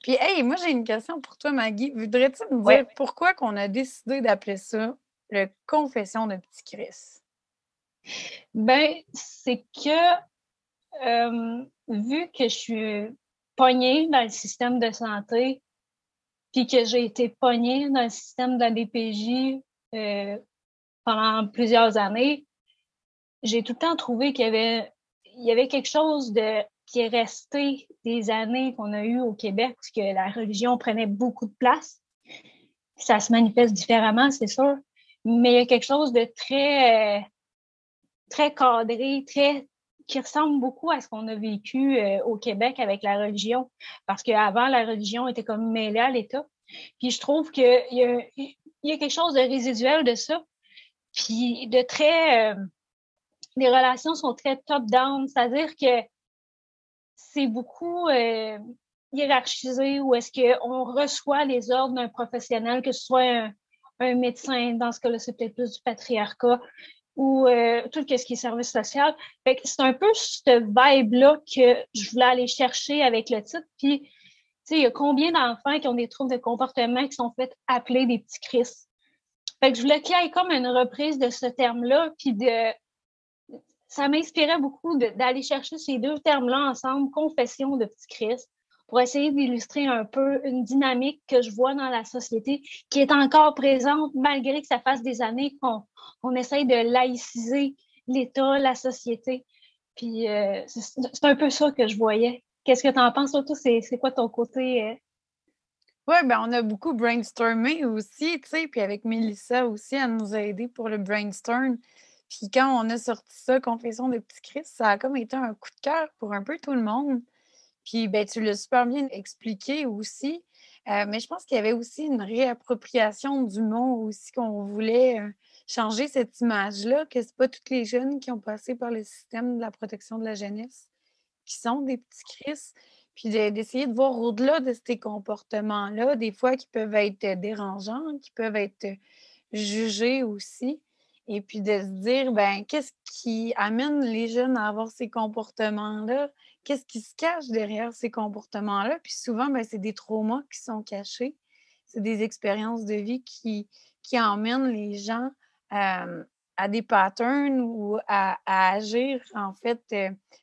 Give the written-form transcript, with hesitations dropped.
Puis, hey, moi, j'ai une question pour toi, Maggie. Voudrais-tu me Ouais. dire pourquoi qu'on a décidé d'appeler ça le Confession de Petit Chris? Ben, c'est que vu que je suis pognée dans le système de santé, puis que j'ai été pognée dans le système de la DPJ pendant plusieurs années, j'ai tout le temps trouvé qu'il y avait quelque chose qui est resté des années qu'on a eues au Québec, parce que la religion prenait beaucoup de place. Ça se manifeste différemment, c'est sûr, mais il y a quelque chose de très cadré, qui ressemble beaucoup à ce qu'on a vécu au Québec avec la religion, parce qu'avant, la religion était comme mêlée à l'État. Puis je trouve qu'il y a quelque chose de résiduel de ça, puis les relations sont très top-down, c'est-à-dire que c'est beaucoup hiérarchisé, où est-ce qu'on reçoit les ordres d'un professionnel, que ce soit un médecin, dans ce cas-là, c'est peut-être plus du patriarcat, ou tout ce qui est service social. Fait que c'est un peu cette vibe-là que je voulais aller chercher avec le titre. Puis, tu sais, il y a combien d'enfants qui ont des troubles de comportement qui sont faits appeler des petits Chris? Fait que je voulais qu'il y ait comme une reprise de ce terme-là, puis ça m'inspirait beaucoup d'aller chercher ces deux termes-là ensemble, confession de petit Christ, pour essayer d'illustrer un peu une dynamique que je vois dans la société qui est encore présente, malgré que ça fasse des années qu'on essaye de laïciser l'État, la société. Puis c'est un peu ça que je voyais. Qu'est-ce que tu en penses, toi? C'est quoi ton côté? Oui, ben on a beaucoup brainstormé aussi, tu sais, puis avec Mélissa aussi, elle nous a aidés pour le brainstorm. Puis quand on a sorti ça, Confession de Petit Christ, ça a comme été un coup de cœur pour un peu tout le monde. Puis ben, tu l'as super bien expliqué aussi. Mais je pense qu'il y avait aussi une réappropriation du mot aussi qu'on voulait changer cette image-là, que c'est pas tous les jeunes qui ont passé par le système de la protection de la jeunesse qui sont des petits Chris, puis d'essayer de voir au-delà de ces comportements-là, des fois qui peuvent être dérangeants, qui peuvent être jugés aussi, et puis de se dire, ben, qu'est-ce qui amène les jeunes à avoir ces comportements-là? Qu'est-ce qui se cache derrière ces comportements-là? Puis souvent, ben, c'est des traumas qui sont cachés. C'est des expériences de vie qui emmènent les gens à des patterns ou à agir, en fait,